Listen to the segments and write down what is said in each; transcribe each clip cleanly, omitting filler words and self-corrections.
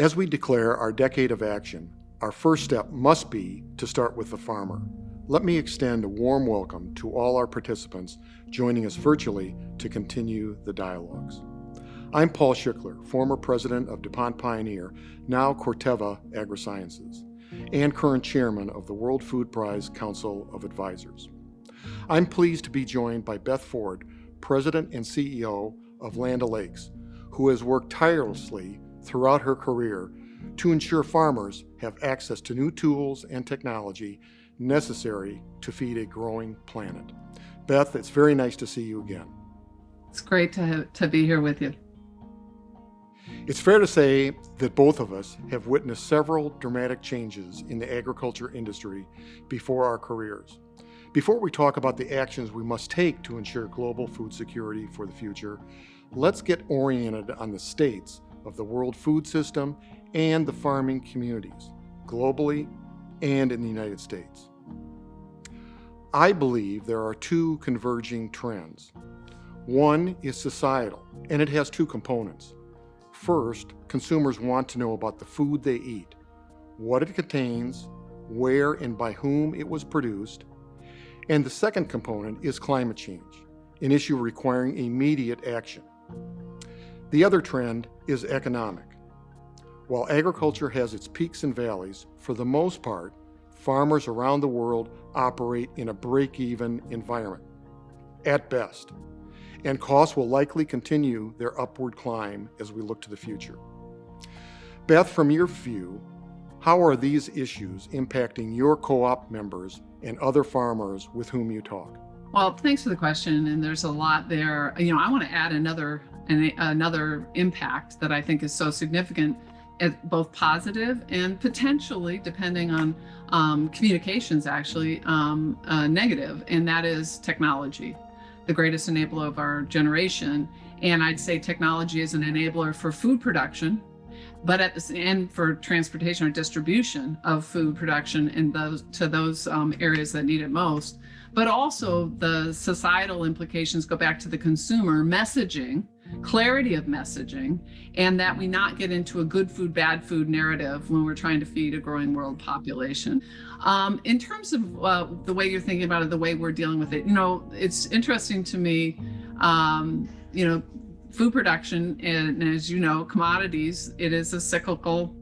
As we declare our decade of action, our first step must be to start with the farmer. Let me extend a warm welcome to all our participants joining us virtually to continue the dialogues. I'm Paul Schickler, former president of DuPont Pioneer, now Corteva Agrisciences, and current chairman of the World Food Prize Council of Advisors. I'm pleased to be joined by Beth Ford, president and CEO of Land O'Lakes, who has worked tirelessly throughout her career to ensure farmers have access to new tools and technology necessary to feed a growing planet. Beth, it's very nice to see you again. It's great to be here with you. It's fair to say that both of us have witnessed several dramatic changes in the agriculture industry before our careers. Before we talk about the actions we must take to ensure global food security for the future, let's get oriented on the states of the world food system and the farming communities, globally and in the United States. I believe there are two converging trends. One is societal, and it has two components. First, consumers want to know about the food they eat, what it contains, where and by whom it was produced. And the second component is climate change, an issue requiring immediate action. The other trend is economic. While agriculture has its peaks and valleys, for the most part, farmers around the world operate in a break-even environment, at best, and costs will likely continue their upward climb as we look to the future. Beth, from your view, how are these issues impacting your co-op members and other farmers with whom you talk? Well, thanks for the question, and there's a lot there. I want to add another impact that I think is so significant, both positive and potentially, depending on communications, actually negative, and that is technology, the greatest enabler of our generation. And I'd say technology is an enabler for food production, but at the end for transportation or distribution of food production in those areas that need it most. But also the societal implications go back to the consumer messaging, clarity of messaging, and that we not get into a good food, bad food narrative when we're trying to feed a growing world population. In terms of the way you're thinking about it, the way we're dealing with it, it's interesting to me, food production, and as you know, commodities, it is a cyclical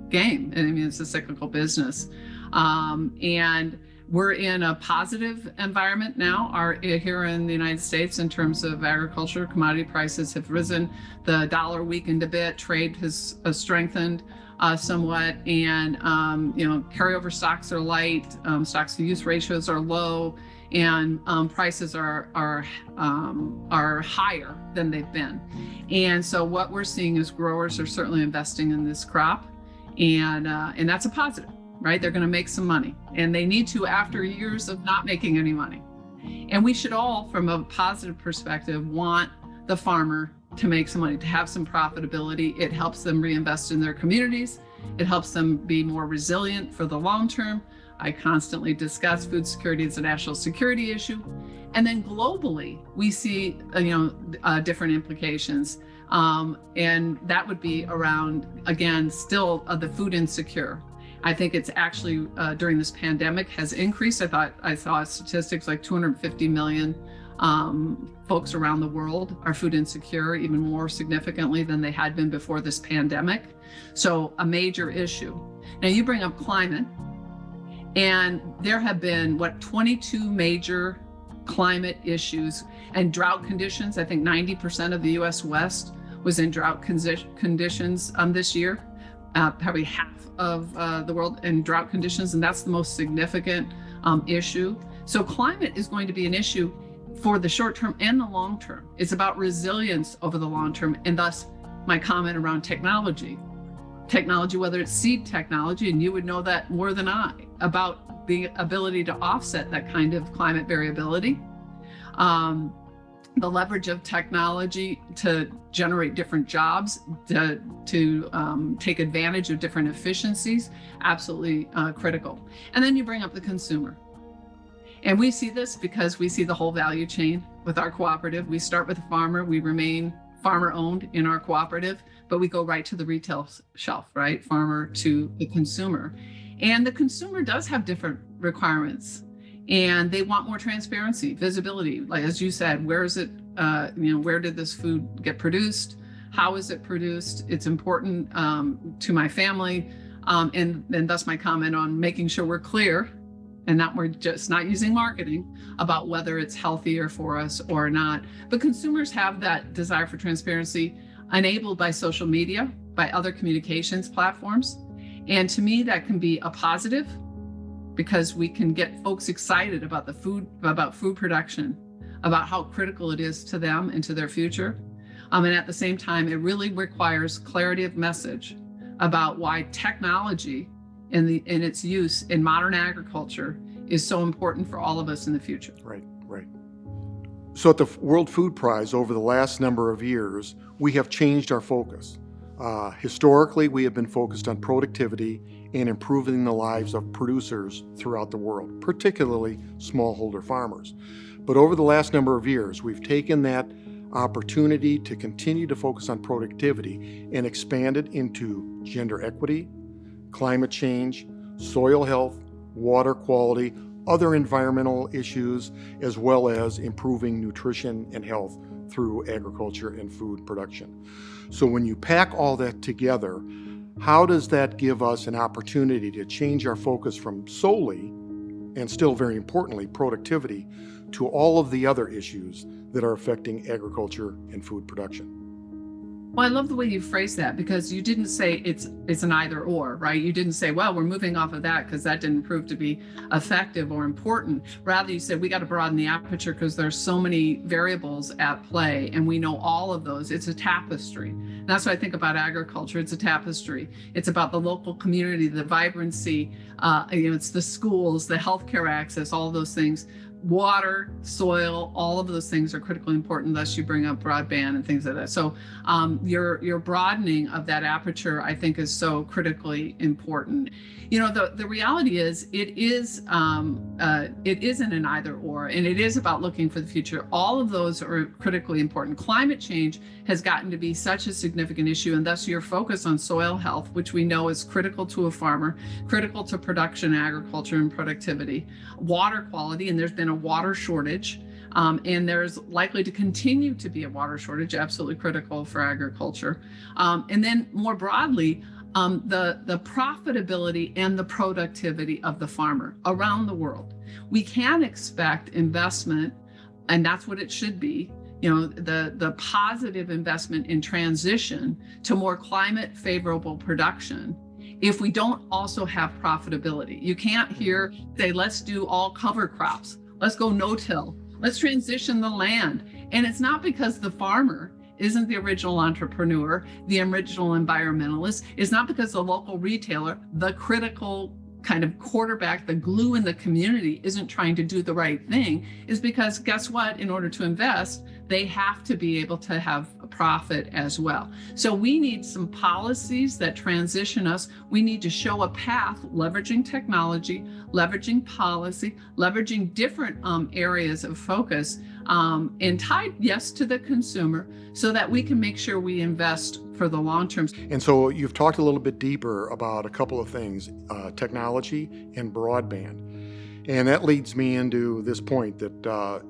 game. I mean, it's a cyclical business. And we're in a positive environment now here in the United States in terms of agriculture. Commodity prices have risen. The dollar weakened a bit. Trade has strengthened somewhat. And, carryover stocks are light. Stocks to use ratios are low. And prices are higher than they've been. And so what we're seeing is growers are certainly investing in this crop. And that's a positive. Right? They're going to make some money, and they need to after years of not making any money. And we should all, from a positive perspective, want the farmer to make some money, to have some profitability. It helps them reinvest in their communities. It helps them be more resilient for the long term. I constantly discuss food security as a national security issue. And then globally, we see, different implications. And that would be around, again, still the food insecure. I think it's actually during this pandemic has increased. I saw statistics like 250 million folks around the world are food insecure, even more significantly than they had been before this pandemic. So a major issue. Now you bring up climate, and there have been 22 major climate issues and drought conditions. I think 90% of the US West was in drought conditions this year. Probably half of the world in drought conditions, and that's the most significant issue. So climate is going to be an issue for the short term and the long term. It's about resilience over the long term, and thus my comment around technology, whether it's seed technology, and you would know that more than I, about the ability to offset that kind of climate variability. The leverage of technology to generate different jobs, to take advantage of different efficiencies, absolutely critical. And then you bring up the consumer. And we see this because we see the whole value chain with our cooperative. We start with the farmer, we remain farmer owned in our cooperative, but we go right to the retail shelf, right? Farmer to the consumer. And the consumer does have different requirements, and they want more transparency, visibility. Like, as you said, where is it, where did this food get produced? How is it produced? It's important to my family. And thus my comment on making sure we're clear and we're just not using marketing about whether it's healthier for us or not. But consumers have that desire for transparency enabled by social media, by other communications platforms. And to me, that can be a positive because we can get folks excited about food production, about how critical it is to them and to their future. And at the same time, it really requires clarity of message about why technology and its use in modern agriculture is so important for all of us in the future. Right. So at the World Food Prize over the last number of years, we have changed our focus. Historically, we have been focused on productivity and improving the lives of producers throughout the world, particularly smallholder farmers. But over the last number of years, we've taken that opportunity to continue to focus on productivity and expand it into gender equity, climate change, soil health, water quality, other environmental issues, as well as improving nutrition and health through agriculture and food production. So when you pack all that together, how does that give us an opportunity to change our focus from solely, and still very importantly, productivity, to all of the other issues that are affecting agriculture and food production? Well, I love the way you phrase that, because you didn't say it's an either or, right? You didn't say, well, we're moving off of that because that didn't prove to be effective or important. Rather, you said we got to broaden the aperture because there's so many variables at play, and we know all of those. It's a tapestry. And that's what I think about agriculture. It's a tapestry. It's about the local community, the vibrancy, it's the schools, the healthcare access, all of those things. Water, soil, all of those things are critically important. Thus, you bring up broadband and things like that. So your broadening of that aperture, I think, is so critically important. The reality is it isn't an either or, and it is about looking for the future. All of those are critically important. Climate change has gotten to be such a significant issue, and thus your focus on soil health, which we know is critical to a farmer, critical to production, agriculture, and productivity. Water quality, and there's been a water shortage, and there's likely to continue to be a water shortage, absolutely critical for agriculture. And then more broadly, the profitability and the productivity of the farmer around the world. We can expect investment, and that's what it should be, the positive investment in transition to more climate favorable production, if we don't also have profitability. You can't say, let's do all cover crops. Let's go no-till. Let's transition the land. And it's not because the farmer isn't the original entrepreneur, the original environmentalist. It's not because the local retailer, the critical kind of quarterback, the glue in the community, isn't trying to do the right thing. Is because guess what? In order to invest, they have to be able to have a profit as well. So we need some policies that transition us. We need to show a path, leveraging technology, leveraging policy, leveraging different areas of focus, and tied, yes, to the consumer, so that we can make sure we invest for the long term. And so you've talked a little bit deeper about a couple of things, technology and broadband. And that leads me into this point that,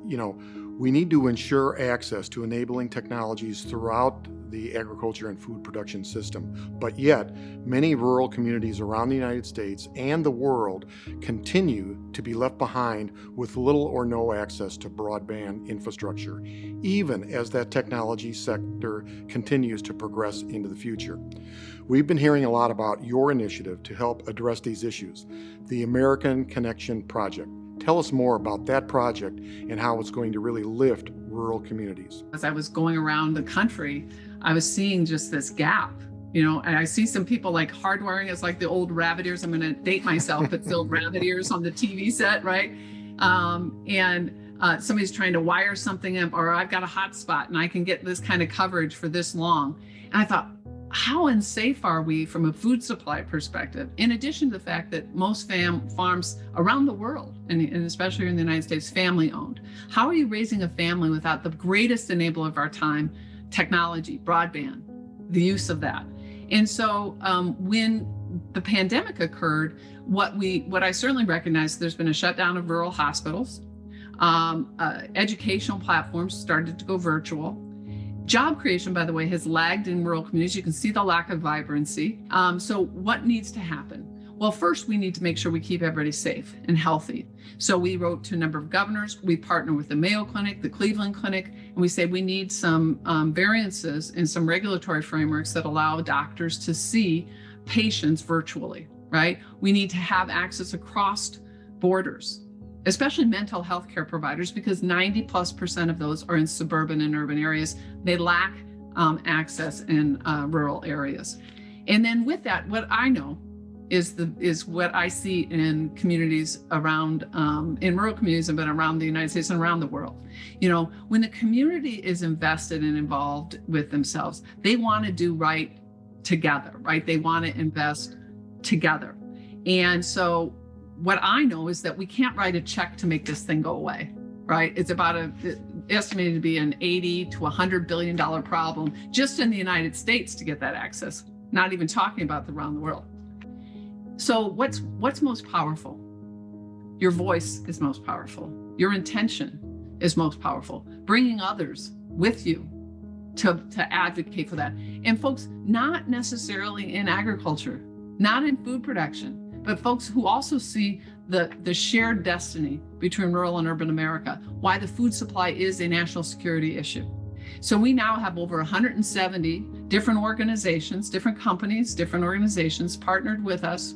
we need to ensure access to enabling technologies throughout the agriculture and food production system. But yet, many rural communities around the United States and the world continue to be left behind with little or no access to broadband infrastructure, even as that technology sector continues to progress into the future. We've been hearing a lot about your initiative to help address these issues, the American Connection Project. Tell us more about that project and how it's going to really lift rural communities. As I was going around the country, I was seeing just this gap, and I see some people like hardwiring is like the old rabbit ears. I'm going to date myself, but still rabbit ears on the TV set, right? Somebody's trying to wire something up, or I've got a hotspot and I can get this kind of coverage for this long. And I thought, how unsafe are we from a food supply perspective? In addition to the fact that most farms around the world, and especially in the United States, family owned. How are you raising a family without the greatest enabler of our time, technology, broadband, the use of that. And so when the pandemic occurred, what I certainly recognize, there's been a shutdown of rural hospitals. Educational platforms started to go virtual. Job creation, by the way, has lagged in rural communities. You can see the lack of vibrancy. So what needs to happen? Well, first, we need to make sure we keep everybody safe and healthy. So we wrote to a number of governors. We partner with the Mayo Clinic, the Cleveland Clinic, and we say we need some variances in some regulatory frameworks that allow doctors to see patients virtually, right? We need to have access across borders, especially mental health care providers, because 90+% of those are in suburban and urban areas. They lack access in rural areas. And then with that, what I know is what I see in communities around, in rural communities, but around the United States and around the world. You know, when the community is invested and involved with themselves, they want to do right together, right? They want to invest together. And so what I know is that we can't write a check to make this thing go away, right? It's about estimated to be an $80 to $100 billion problem just in the United States to get that access, not even talking about around the world. So what's most powerful? Your voice is most powerful. Your intention is most powerful. Bringing others with you to advocate for that. And folks, not necessarily in agriculture, not in food production, but folks who also see the shared destiny between rural and urban America, why the food supply is a national security issue. So we now have over 170 different organizations, different companies, different organizations partnered with us,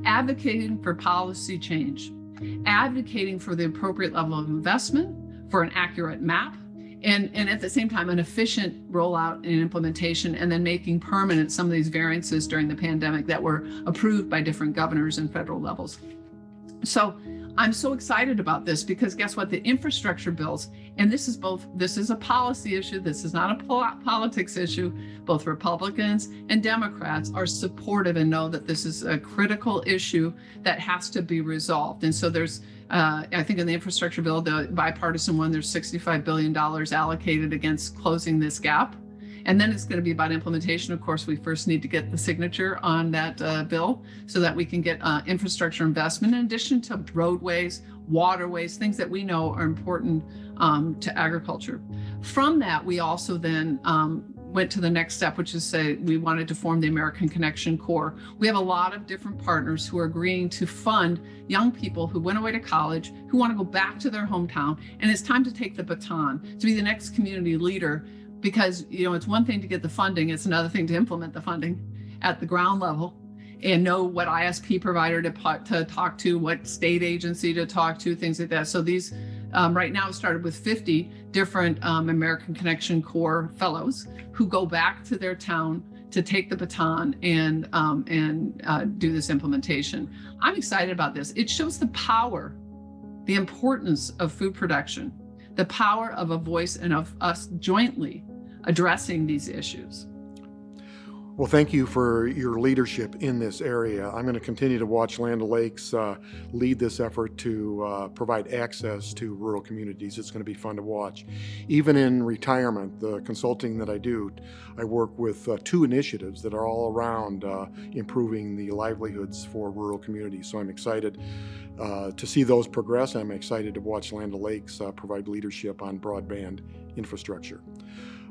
advocating for policy change, advocating for the appropriate level of investment, for an accurate map, and at the same time, an efficient rollout and implementation, and then making permanent some of these variances during the pandemic that were approved by different governors and federal levels. So I'm so excited about this because guess what? The infrastructure bills, and this is a policy issue, this is not a politics issue. Both Republicans and Democrats are supportive and know that this is a critical issue that has to be resolved. And so there's, I think in the infrastructure bill, the bipartisan one, there's $65 billion allocated against closing this gap. And then it's going to be about implementation. Of course, we first need to get the signature on that bill so that we can get infrastructure investment in addition to roadways, waterways, things that we know are important to agriculture. From that, we also then went to the next step, which is say we wanted to form the American Connection Corps. We have a lot of different partners who are agreeing to fund young people who went away to college, who want to go back to their hometown. And it's time to take the baton to be the next community leader. Because, you know, it's one thing to get the funding, it's another thing to implement the funding at the ground level and know what ISP provider to talk to, what state agency to talk to, things like that. So these right now started with 50 different American Connection Corps fellows who go back to their town to take the baton and do this implementation. I'm excited about this. It shows the power, the importance of food production, the power of a voice and of us jointly addressing these issues. Well, thank you for your leadership in this area. I'm going to continue to watch Land O'Lakes lead this effort to provide access to rural communities. It's going to be fun to watch. Even in retirement, the consulting that I do, I work with two initiatives that are all around improving the livelihoods for rural communities. So I'm excited to see those progress. I'm excited to watch Land O'Lakes provide leadership on broadband infrastructure.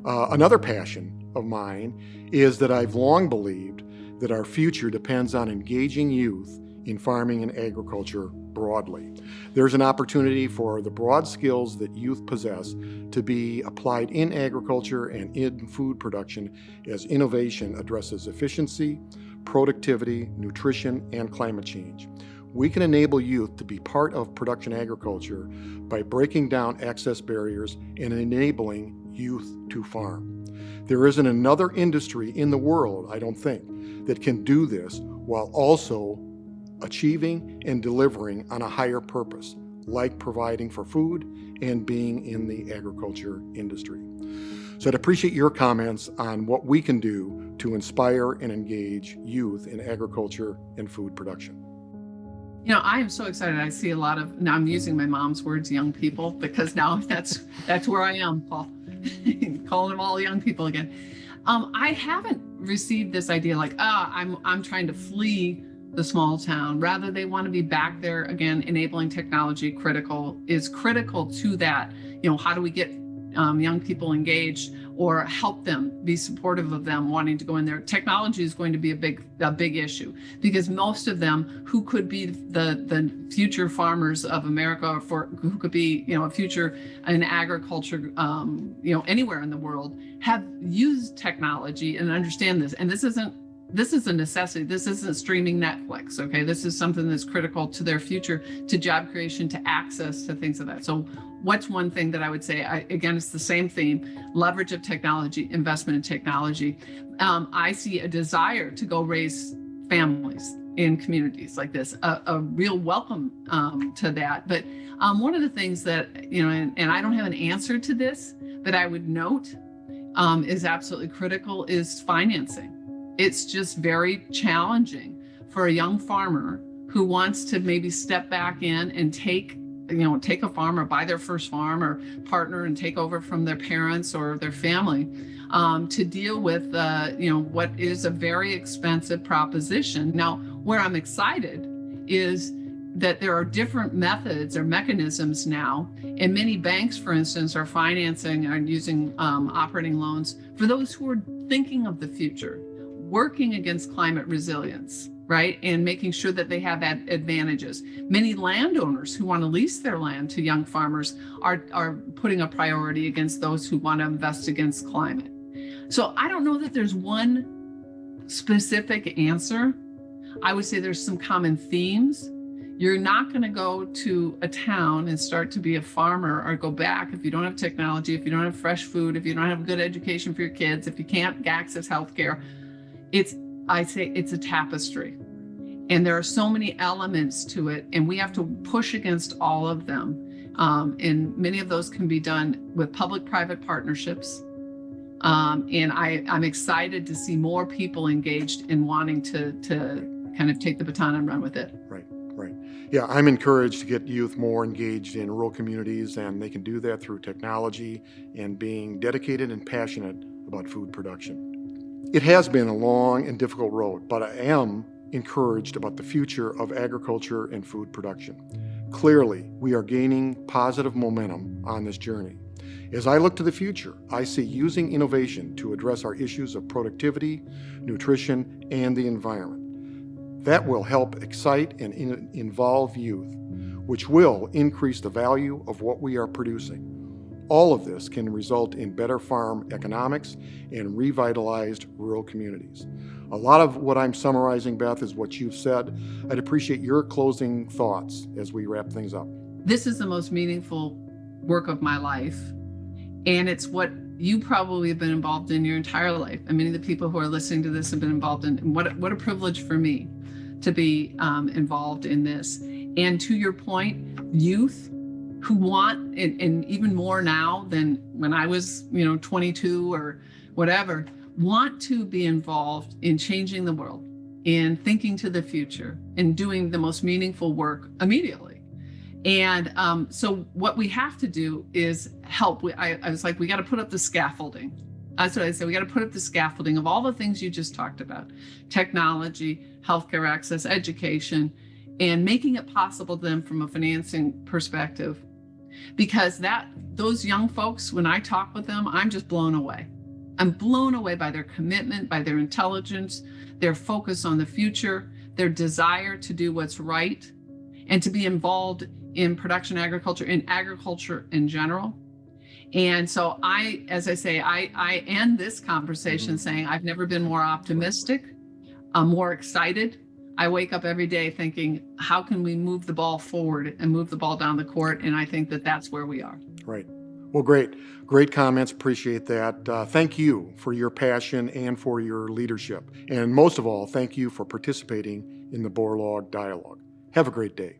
Another passion of mine is that I've long believed that our future depends on engaging youth in farming and agriculture broadly. There's an opportunity for the broad skills that youth possess to be applied in agriculture and in food production as innovation addresses efficiency, productivity, nutrition, and climate change. We can enable youth to be part of production agriculture by breaking down access barriers and enabling youth to farm. There isn't another industry in the world, I don't think, that can do this while also achieving and delivering on a higher purpose, like providing for food and being in the agriculture industry. So I'd appreciate your comments on what we can do to inspire and engage youth in agriculture and food production. You know, I am so excited. I see a lot of, now I'm using my mom's words, young people, because now that's where I am, Paul. calling them all young people again. I haven't received this idea like, I'm trying to flee the small town. Rather, they want to be back there again. Enabling technology is critical to that. How do we get young people engaged or help them, be supportive of them wanting to go in there? Technology is going to be a big issue, because most of them who could be the future farmers of America, or who could be a future in agriculture anywhere in the world, have used technology and understand this. And this is a necessity. This isn't streaming Netflix, okay? This is something that's critical to their future, to job creation, to access to things like that. So what's one thing that I would say? Again, it's the same theme: leverage of technology, investment in technology. I see a desire to go raise families in communities like this, a real welcome to that. But one of the things that, and I don't have an answer to this, but I would note is absolutely critical is financing. It's just very challenging for a young farmer who wants to maybe step back in and take a farm, or buy their first farm, or partner and take over from their parents or their family, to deal with what is a very expensive proposition. Now, where I'm excited is that there are different methods or mechanisms now, and many banks, for instance, are financing and using operating loans for those who are thinking of the future, working against climate resilience, right? And making sure that they have advantages. Many landowners who want to lease their land to young farmers are putting a priority against those who want to invest against climate. So I don't know that there's one specific answer. I would say there's some common themes. You're not going to go to a town and start to be a farmer or go back if you don't have technology, if you don't have fresh food, if you don't have good education for your kids, if you can't access healthcare. I say it's a tapestry, and there are so many elements to it, and we have to push against all of them. And many of those can be done with public-private partnerships. And I'm excited to see more people engaged in wanting to kind of take the baton and run with it. Right. Yeah, I'm encouraged to get youth more engaged in rural communities, and they can do that through technology and being dedicated and passionate about food production. It has been a long and difficult road, but I am encouraged about the future of agriculture and food production. Clearly, we are gaining positive momentum on this journey. As I look to the future, I see using innovation to address our issues of productivity, nutrition, and the environment. That will help excite and involve youth, which will increase the value of what we are producing. All of this can result in better farm economics and revitalized rural communities. A lot of what I'm summarizing, Beth, is what you've said. I'd appreciate your closing thoughts as we wrap things up. This is the most meaningful work of my life, and it's what you probably have been involved in your entire life. And many of the people who are listening to this have been involved in. And what a privilege for me to be involved in this. And to your point, youth who want, and even more now than when I was 22 or whatever, want to be involved in changing the world, in thinking to the future, and doing the most meaningful work immediately. And so what we have to do is help. I was like, we got to put up the scaffolding. That's what I said. We got to put up the scaffolding of all the things you just talked about: technology, healthcare access, education, and making it possible to them from a financing perspective. Because those young folks, when I talk with them, I'm just blown away. I'm blown away by their commitment, by their intelligence, their focus on the future, their desire to do what's right, and to be involved in production agriculture, in agriculture in general. And so as I say, I end this conversation saying I've never been more optimistic, more excited. I wake up every day thinking, how can we move the ball forward and move the ball down the court? And I think that that's where we are. Right. Well, great comments. Appreciate that. Thank you for your passion and for your leadership. And most of all, thank you for participating in the Borlaug Dialogue. Have a great day.